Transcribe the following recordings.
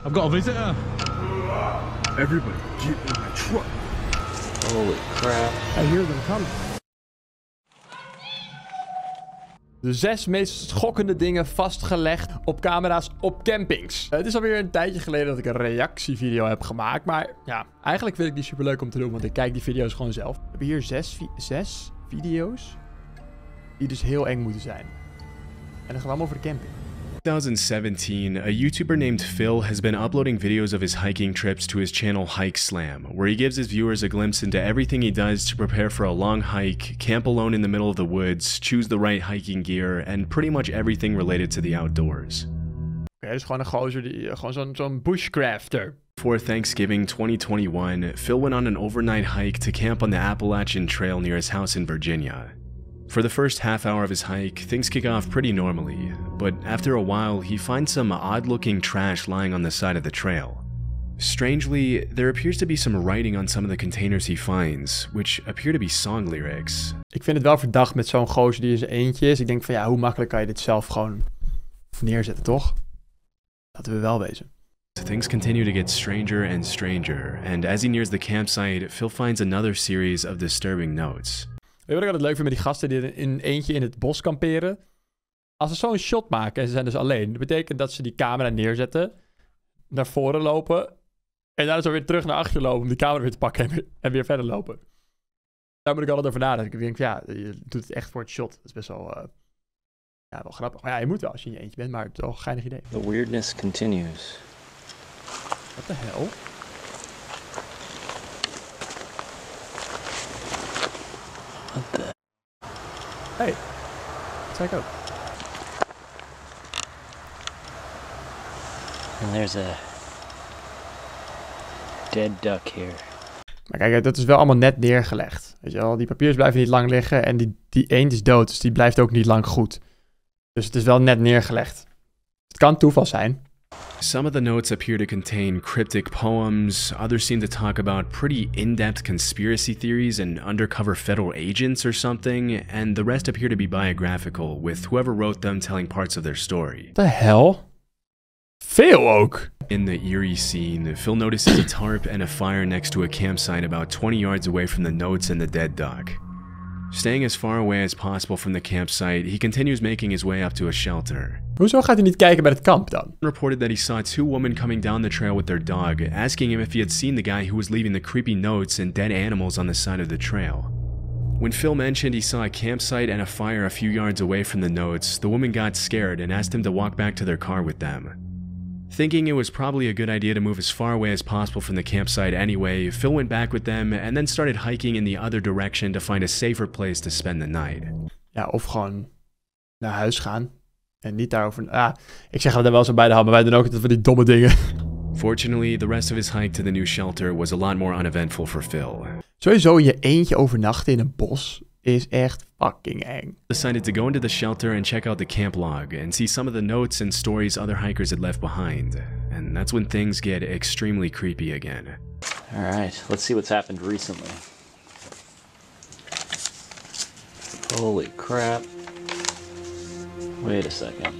I've got a visitor. Everybody, get in the truck. Holy crap. I hear them coming. De 6 meest schokkende dingen vastgelegd op camera's op campings. Het is alweer een tijdje geleden dat ik een reactievideo heb gemaakt. Maar ja, eigenlijk vind ik die super leuk om te doen, want ik kijk die video's gewoon zelf. We hebben hier 6 video's die dus heel eng moeten zijn. En dat gaat allemaal over de camping. 2017, a YouTuber named Phil has been uploading videos of his hiking trips to his channel Hike Slam, where he gives his viewers a glimpse into everything he does to prepare for a long hike, camp alone in the middle of the woods, choose the right hiking gear, and pretty much everything related to the outdoors. Oké, dus gewoon een gozer, gewoon zo'n bushcrafter. Before Thanksgiving 2021, Phil went on an overnight hike to camp on the Appalachian Trail near his house in Virginia. For the first half hour of his hike, things kick off pretty normally, but after a while, he finds some odd-looking trash lying on the side of the trail. Strangely, there appears to be some writing on some of the containers he finds, which appear to be song lyrics. Ik vind het wel verdacht met zo'n gozer die in zijn eentje is. Ik denk van ja, hoe makkelijk kan je dit zelf gewoon neerzetten, toch? Laten we wel wezen. Things continue to get stranger and stranger, and as he nears the campsite, Phil finds another series of disturbing notes. Weet je wat ik altijd leuk vind met die gasten die in eentje in het bos kamperen? Als ze zo'n shot maken en ze zijn dus alleen, dat betekent dat ze die camera neerzetten, naar voren lopen en daarna zo weer terug naar achter lopen om die camera weer te pakken en weer verder lopen. Daar moet ik altijd over nadenken. Ik denk, ja, je doet het echt voor het shot. Dat is best wel, ja, wel grappig. Maar ja, je moet wel als je in je eentje bent, maar het is wel een geinig idee. The weirdness continues. Wat de hel? What the? Hey, dat zei ik ook. And there's a dead duck here. Maar kijk, dat is wel allemaal net neergelegd. Weet je wel, die papiers blijven niet lang liggen en die eend is dood, dus die blijft ook niet lang goed. Dus het is wel net neergelegd. Het kan toeval zijn. Some of the notes appear to contain cryptic poems, others seem to talk about pretty in-depth conspiracy theories and undercover federal agents or something, and the rest appear to be biographical, with whoever wrote them telling parts of their story. What the hell? Veel ook! In the eerie scene, Phil notices a tarp and a fire next to a campsite about 20 yards away from the notes and the dead duck. Staying as far away as possible from the campsite, he continues making his way up to a shelter. Hoezo gaat hij niet kijken bij het kamp dan? Reported that he saw 2 women coming down the trail with their dog, asking him if he had seen the guy who was leaving the creepy notes and dead animals on the side of the trail. When Phil mentioned he saw a campsite and a fire a few yards away from the notes, the woman got scared and asked him to walk back to their car with them. Thinking it was probably a good idea to move as far away as possible from the campsite anyway, Phil went back with them and then started hiking in the other direction to find a safer place to spend the night. Ja, of gewoon naar huis gaan en niet daarover... Ah, ik zeg dat er wel zo bij de hand, maar wij doen ook altijd van die domme dingen. Fortunately, the rest of his hike to the new shelter was a lot more uneventful for Phil. Sowieso in je eentje overnachten in een bos is echt fucking eng. Decided to go into the shelter and check out the camp log and see some of the notes and stories other hikers had left behind. And that's when things get extremely creepy again. Alright, let's see what's happened recently. Holy crap. Wait a second.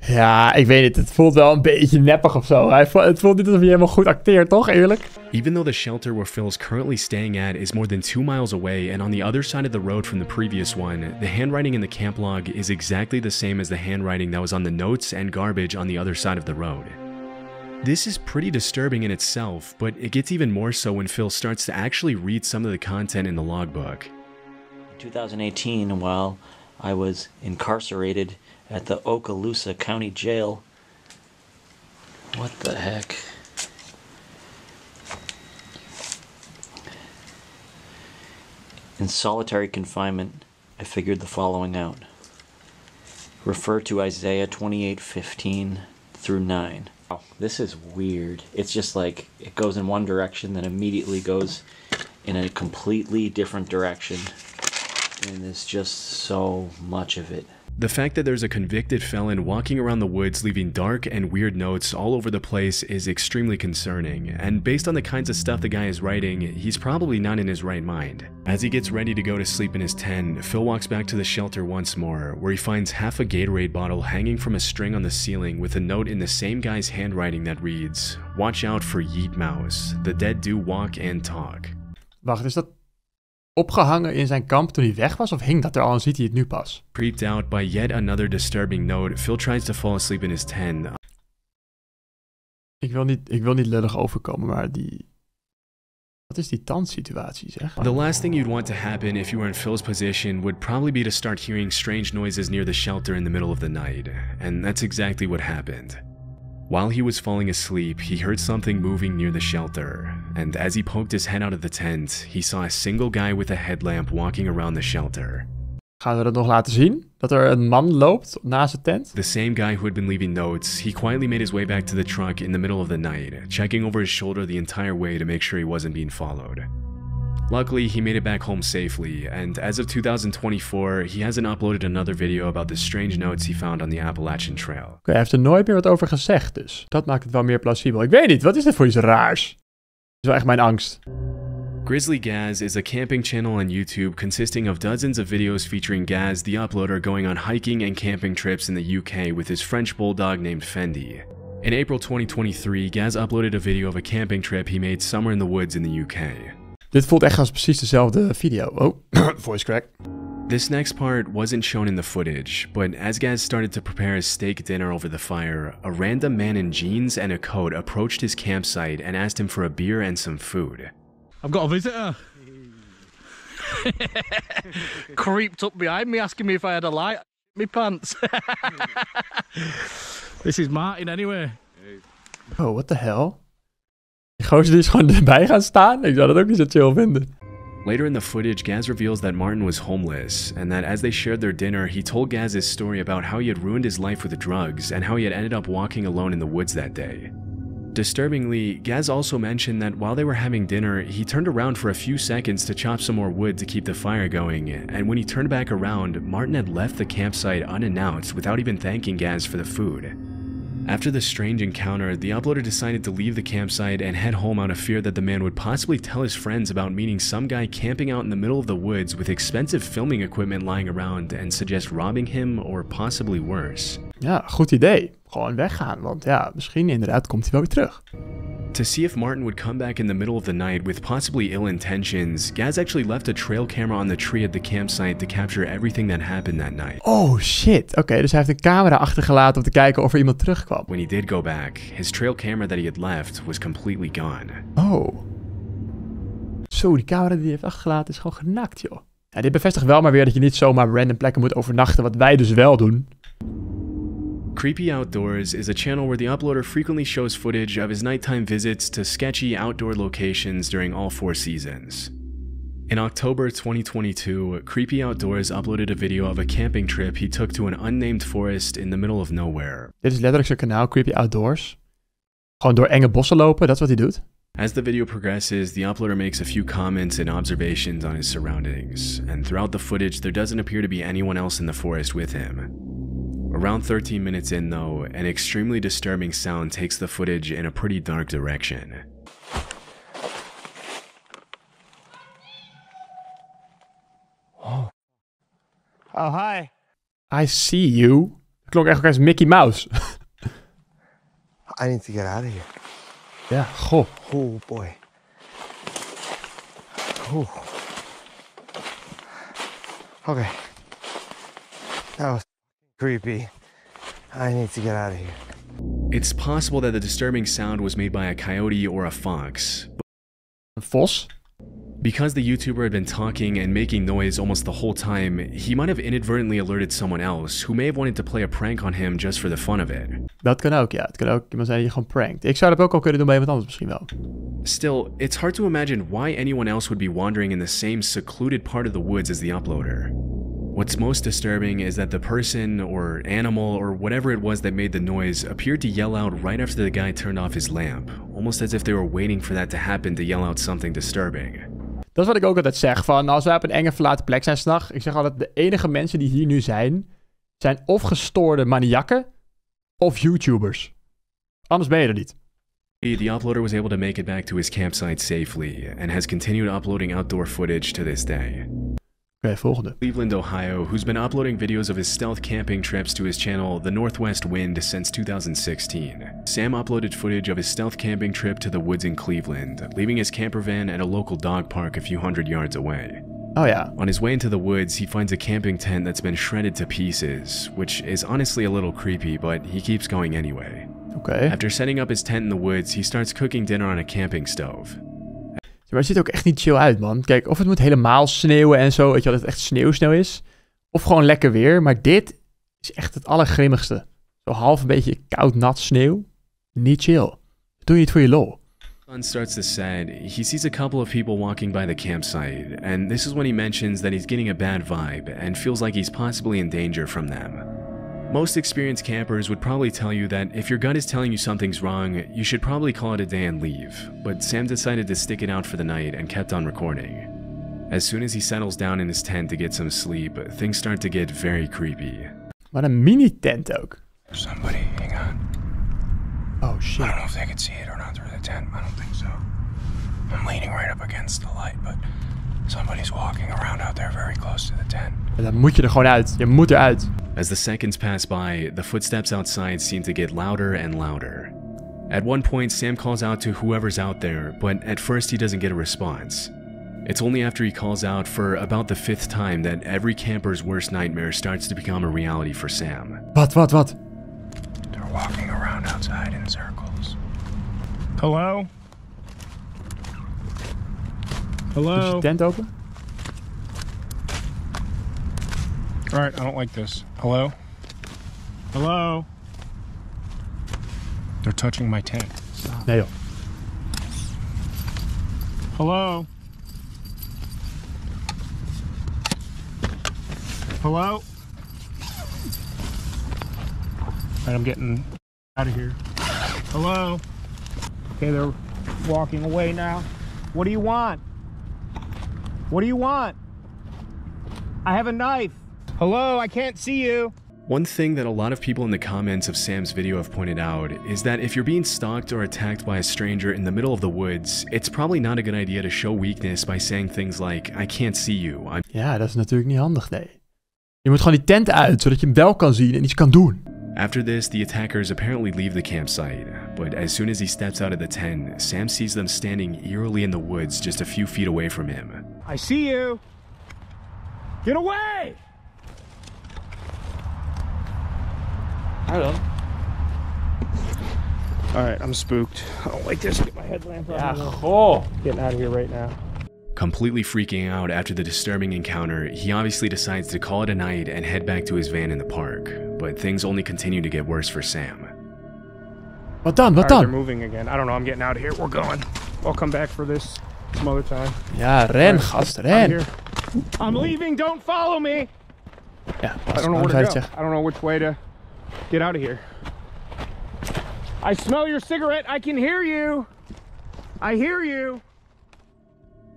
Ja, ik weet het voelt wel een beetje neppig of zo. Het voelt niet alsof je helemaal goed acteert, toch? Eerlijk? Even though the shelter where Phil's currently staying at is more than 2 miles away and on the other side of the road from the previous one, the handwriting in the camp log is exactly the same as the handwriting that was on the notes and garbage on the other side of the road. This is pretty disturbing in itself, but it gets even more so when Phil starts to actually read some of the content in the logbook. In 2018, while I was incarcerated at the Okaloosa County Jail. What the heck? In solitary confinement, I figured the following out. Refer to Isaiah 28:15 through 9. Oh, this is weird. It's just like it goes in one direction, then immediately goes in a completely different direction. And there's just so much of it. The fact that there's a convicted felon walking around the woods leaving dark and weird notes all over the place is extremely concerning, and based on the kinds of stuff the guy is writing, he's probably not in his right mind. As he gets ready to go to sleep in his tent, Phil walks back to the shelter once more, where he finds half a Gatorade bottle hanging from a string on the ceiling with a note in the same guy's handwriting that reads, "Watch out for Yeet Mouse. The dead do walk and talk." Wacht, is dat opgehangen in zijn kamp toen hij weg was, of hing dat er al en ziet hij het nu pas? Creeped out by yet another disturbing note, Phil tries to fall asleep in his tent. Ik wil niet lullig overkomen, maar wat is die tandsituatie, zeg? The last thing you'd want to happen if you were in Phil's position would probably be to start hearing strange noises near the shelter in the middle of the night, and that's exactly what happened. While he was falling asleep, he heard something moving near the shelter, and as he poked his head out of the tent, he saw a single guy with a headlamp walking around the shelter. Gaan we dat nog laten zien? Dat er een man loopt naast de tent? The same guy who had been leaving notes, he quietly made his way back to the truck in the middle of the night, checking over his shoulder the entire way to make sure he wasn't being followed. Luckily, he made it back home safely, and as of 2024, he hasn't uploaded another video about the strange notes he found on the Appalachian Trail. Oké, hij heeft er nooit meer wat over gezegd, dus dat maakt het wel meer plausibel. Ik weet niet, wat is dit voor iets raars? Dat is wel echt mijn angst. Grizzly Gaz is a camping channel on YouTube consisting of dozens of videos featuring Gaz, the uploader, going on hiking and camping trips in the UK with his French bulldog named Fendi. In April 2023, Gaz uploaded a video of a camping trip he made somewhere in the woods in the UK. Dit voelt echt als precies dezelfde video. Oh, voice crack. This next part wasn't shown in the footage, but as Gaz started to prepare his steak dinner over the fire, a random man in jeans and a coat approached his campsite and asked him for a beer and some food. I've got a visitor. Creeped up behind me asking me if I had a light in my pants. This is Martin anyway. Oh, what the hell? Die gozer die is gewoon erbij gaan staan? Ik zou dat ook niet zo chill vinden. Later in the footage, Gaz reveals that Martin was homeless, and that as they shared their dinner, he told Gaz his story about how he had ruined his life with drugs, and how he had ended up walking alone in the woods that day. Disturbingly, Gaz also mentioned that while they were having dinner, he turned around for a few seconds to chop some more wood to keep the fire going, and when he turned back around, Martin had left the campsite unannounced without even thanking Gaz for the food. After the strange encounter, the uploader decided to leave the campsite and head home out of fear that the man would possibly tell his friends about meeting some guy camping out in the middle of the woods with expensive filming equipment lying around and suggest robbing him or possibly worse. Ja, goed idee. Gewoon weggaan, want ja, misschien inderdaad komt hij wel weer terug. To see if Martin would come back in the middle of the night with possibly ill intentions, Gaz actually left a trail camera on the tree at the campsite to capture everything that happened that night. Oh shit, oké, dus hij heeft een camera achtergelaten om te kijken of er iemand terugkwam. When he did go back, his trail camera that he had left was completely gone. Oh. Zo, die camera die hij heeft achtergelaten is gewoon genakt, joh. Ja, dit bevestigt wel maar weer dat je niet zomaar random plekken moet overnachten, wat wij dus wel doen. Creepy Outdoors is a channel where the uploader frequently shows footage of his nighttime visits to sketchy outdoor locations during all 4 seasons. In October 2022, Creepy Outdoors uploaded a video of a camping trip he took to an unnamed forest in the middle of nowhere. Dit is letterlijk zijn kanaal, Creepy Outdoors. Gewoon door enge bossen lopen, dat is wat hij doet. As the video progresses, the uploader makes a few comments and observations on his surroundings, and throughout the footage there doesn't appear to be anyone else in the forest with him. Around 13 minutes in though, an extremely disturbing sound takes the footage in a pretty dark direction. Oh, hi. I see you. Klonk echt als Mickey Mouse. I need to get out of here. Ja, goh. Oh boy. Oh. Okay. That was creepy. I need to get out of here. It's possible that the disturbing sound was made by a coyote or a fox. Een vos? Because the YouTuber had been talking and making noise almost the whole time, he might have inadvertently alerted someone else who may have wanted to play a prank on him just for the fun of it. Dat kan ook, ja. Het kan ook iemand zijn die je gewoon prankt. Ik zou dat ook al kunnen doen bij iemand anders misschien wel. Still, it's hard to imagine why anyone else would be wandering in the same secluded part of the woods as the uploader. What's most disturbing is that the person or animal or whatever it was that made the noise appeared to yell out right after the guy turned off his lamp, almost as if they were waiting for that to happen to yell out something disturbing. Dat is wat ik ook altijd zeg, van als wij op een enge verlaten plek zijn s'nachts, ik zeg altijd, de enige mensen die hier nu zijn zijn of gestoorde maniakken of YouTubers. Anders ben je er niet. The uploader was able to make it back to his campsite safely and has continued uploading outdoor footage to this day. Oké, volgende. Cleveland, Ohio, who's been uploading videos of his stealth camping trips to his channel, The Northwest Wind, since 2016. Sam uploaded footage of his stealth camping trip to the woods in Cleveland, leaving his camper van at a local dog park a few hundred yards away. Oh ja. On his way into the woods, he finds a camping tent that's been shredded to pieces, which is honestly a little creepy, but he keeps going anyway. Oké. After setting up his tent in the woods, he starts cooking dinner on a camping stove. Maar het ziet ook echt niet chill uit, man. Kijk, of het moet helemaal sneeuwen en zo, weet je, dat het echt sneeuw is. Of gewoon lekker weer, maar dit is echt het allergrimmigste. Zo half een beetje koud, nat sneeuw. Niet chill. Dat doe je niet voor je lol. Sun starts to set. He sees a couple of people walking by the campsite, and this is when he mentions that he's getting a bad vibe and feels like he's possibly in danger from them. Most experienced campers would probably tell you that if your gut is telling you something's wrong, you should probably call it a day and leave, but Sam decided to stick it out for the night and kept on recording. As soon as he settles down in his tent to get some sleep, things start to get very creepy. Wat een mini-tent ook. Somebody, hang on. Oh shit. I don't know if they can see it or not through the tent. I don't think so. I'm leaning right up against the light, but somebody's walking around out there very close to the tent. En dan moet je er gewoon uit. Je moet eruit. As the seconds pass by, the footsteps outside seem to get louder and louder. At one point, Sam calls out to whoever's out there, but at first he doesn't get a response. It's only after he calls out for about the 5th time that every camper's worst nightmare starts to become a reality for Sam. Wat? They're walking around outside in circles. Hello? Hello? Is je tent open? Alright, I don't like this. Hello? Hello? They're touching my tent. Nee joh. Hello? Hello? Alright, I'm getting out of here. Hello? Okay, they're walking away now. What do you want? What do you want? I have a knife. Hello, I can't see you. One thing that a lot of people in the comments of Sam's video have pointed out is that if you're being stalked or attacked by a stranger in the middle of the woods, it's probably not a good idea to show weakness by saying things like, I can't see you. Ja, dat is natuurlijk niet handig, nee. Je moet gewoon die tent uit, zodat je hem wel kan zien en iets kan doen. After this, the attackers apparently leave the campsite, but as soon as he steps out of the tent, Sam sees them standing eerily in the woods just a few feet away from him. I see you. Get away! Hold on. Alright, I'm spooked. I don't like this. Get my headlamp on. Ja, goh. Getting out of here right now. Completely freaking out after the disturbing encounter, he obviously decides to call it a night and head back to his van in the park, but things only continue to get worse for Sam. Wat dan? Wat They're dan? moving again. I don't know. I'm getting out of here. We're going. I'll come back for this some other time. Ja, ren, gast, I'm ren. here. I'm leaving. Don't follow me. Ja, I don't know where to go. I don't know which way to get out of here. I smell your cigarette. I can hear you. I hear you.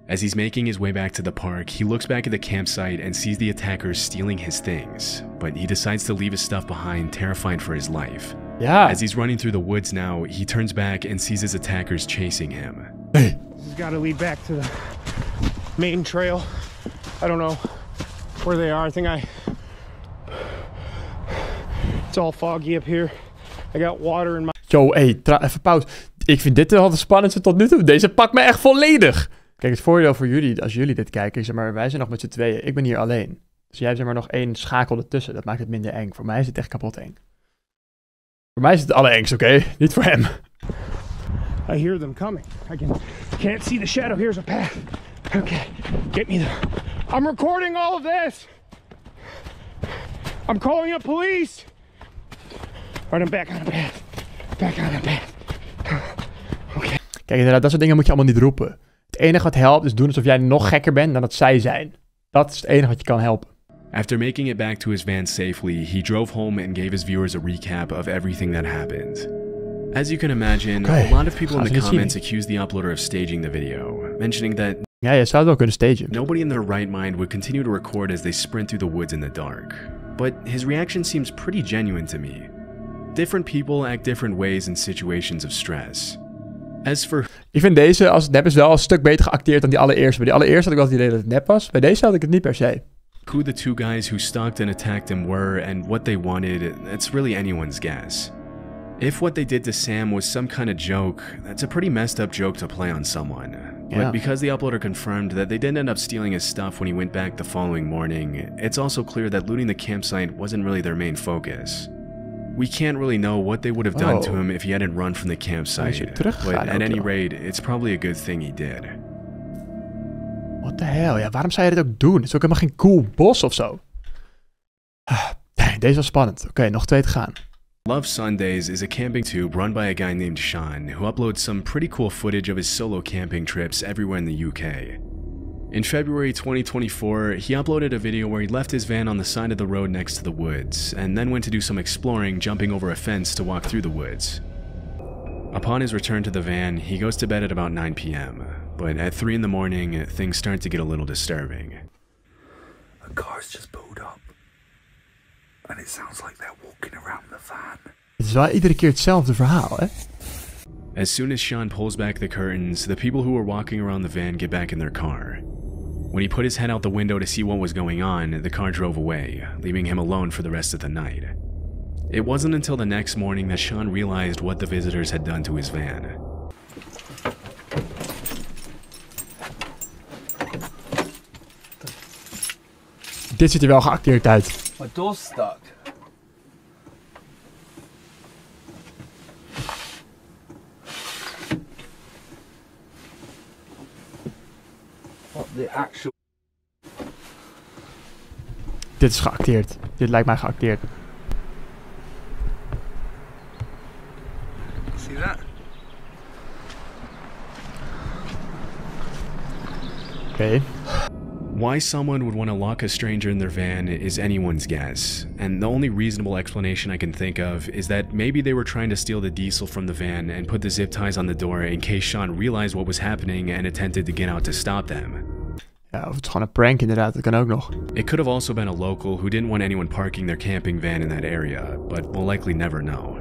As he's making his way back to the park, he looks back at the campsite and sees the attackers stealing his things, but he decides to leave his stuff behind, terrified for his life. Ja. As he's running through the woods now, he turns back and sees his attackers chasing him. Hey. This has got to lead back to the main trail. I don't know where they are. I think it's all foggy up here. I got water in my... Yo, hey, even pauze. Ik vind dit wel de spannendste tot nu toe. Deze pakt me echt volledig. Kijk, het voordeel voor jullie, als jullie dit kijken, zeg maar, wij zijn nog met z'n tweeën. Ik ben hier alleen. Dus jij hebt zeg maar nog 1 schakel ertussen. Dat maakt het minder eng. Voor mij is het echt kapot eng. Voor mij is het allerengst, oké? Niet voor hem. I hear them coming. Can't see the shadow. Here's a path. Okay, get me there. I'm recording all of this. I'm calling up police. All right, I'm back on the path. Back on the path. Okay. Kijk, inderdaad, dat soort dingen moet je allemaal niet roepen. Het enige wat helpt is doen alsof jij nog gekker bent dan dat zij zijn. Dat is het enige wat je kan helpen. After making it back to his van safely, he drove home and gave his viewers a recap of everything that happened. As you can imagine, a lot of people in the comments accused the uploader of staging the video, mentioning that ja, je zou het wel kunnen stagen. Nobody in their right mind would continue to record as they sprint through the woods in the dark. but his reaction seems pretty genuine to me. Different people act different ways in situations of stress. As for... Ik vind deze, als het nep is, wel een stuk beter geacteerd dan die allereerste. Bij die allereerste had ik wel het idee dat het nep was. Bij deze had ik het niet per se. Who the two guys who stalked and attacked him were and what they wanted, that's really anyone's guess. If what they did to Sam was some kind of joke, that's a pretty messed up joke to play on someone. Yeah. But because the uploader confirmed that they didn't end up stealing his stuff when he went back the following morning, it's also clear that looting the campsite wasn't really their main focus. We can't really know what they would have done to him if he hadn't run from the campsite, but at any rate, it's probably a good thing he did. What the hell? Ja, waarom zou je dit ook doen? Het is ook helemaal geen cool bos of zo. Nee, deze was spannend. Oké, nog 2 te gaan. Love Sundays is a camping tube run by a guy named Sean, who uploads some pretty cool footage of his solo camping trips everywhere in the UK. In February 2024, he uploaded a video where he left his van on the side of the road next to the woods, and then went to do some exploring, jumping over a fence to walk through the woods. Upon his return to the van, he goes to bed at about 9 p.m., but at 3 in the morning, things start to get a little disturbing. A car's just pulled up, and it sounds like they're walking around the van. Het is wel iedere keer hetzelfde verhaal, hè? As soon as Sean pulls back the curtains, the people who were walking around the van get back in their car. When he put his head out the window to see what was going on, the car drove away, leaving him alone for the rest of the night. It wasn't until the next morning that Sean realized what the visitors had done to his van. Dit ziet er wel geacteerd uit. My door's stuck. What the actual... Dit is geacteerd. Dit lijkt mij geacteerd. See that? Oké. Why someone would want to lock a stranger in their van is anyone's guess, and the only reasonable explanation I can think of is that maybe they were trying to steal the diesel from the van and put the zip ties on the door in case Sean realized what was happening and attempted to get out to stop them. Ja, of het is gewoon een prank inderdaad, dat kan ook nog. It could have also been a local who didn't want anyone parking their camping van in that area, but we'll likely never know.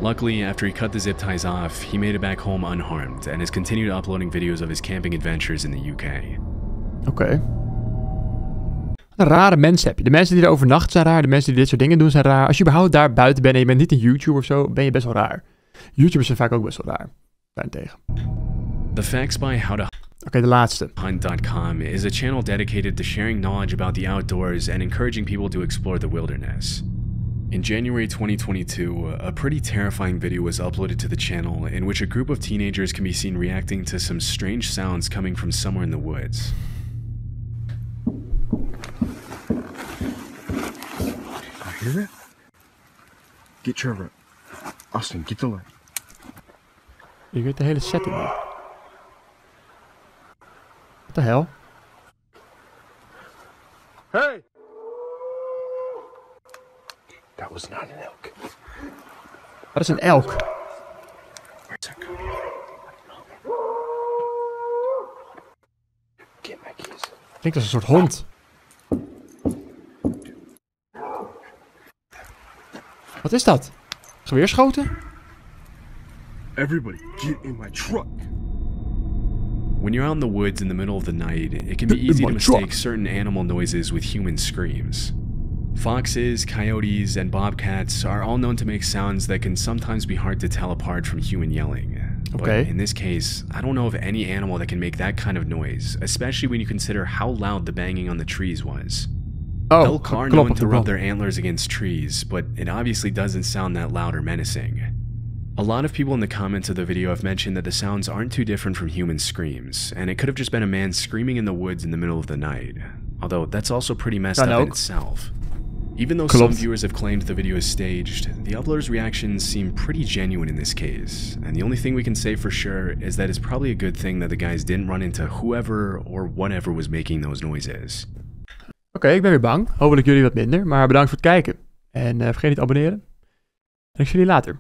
Luckily, after he cut the zip ties off, he made it back home unharmed and has continued uploading videos of his camping adventures in the UK. Oké. Een rare mensen heb je. De mensen die er overnachten zijn raar. De mensen die dit soort dingen doen zijn raar. Als je überhaupt daar buiten bent en je bent niet een YouTuber of zo, ben je best wel raar. YouTubers zijn vaak ook best wel raar. Daarentegen. The Facts by How to Oké, de laatste. Hunt.com is a channel dedicated to sharing knowledge about the outdoors and encouraging people to explore the wilderness. In January 2022, a pretty terrifying video was uploaded to the channel in which a group of teenagers can be seen reacting to some strange sounds coming from somewhere in the woods. I hear it. Get Trevor. Austin, get the light. Je weet de hele setting niet. Wat de hel? Hey! That was not an elk. Wat is een elk? Where's that coming? Get my keys. Klinkt als een soort hond. Wat is dat? Geweerschoten? Everybody, get in my truck. When you're out in the woods in the middle of the night, it can be easy to mistake certain animal noises with human screams. Foxes, coyotes, and bobcats are all known to make sounds that can sometimes be hard to tell apart from human yelling. Okay. But in this case, I don't know of any animal that can make that kind of noise, especially when you consider how loud the banging on the trees was. Oh, Elk are known to rub their antlers against trees, but it obviously doesn't sound that loud or menacing. A lot of people in the comments of the video have mentioned that the sounds aren't too different from human screams, and it could have just been a man screaming in the woods in the middle of the night. Although that's also pretty messed up in itself. Even though some viewers have claimed the video is staged, the uploader's reactions seem pretty genuine in this case, and the only thing we can say for sure is that it's probably a good thing that the guys didn't run into whoever or whatever was making those noises. Oké, ik ben weer bang. Hopelijk jullie wat minder, maar bedankt voor het kijken. En vergeet niet te abonneren. En ik zie jullie later.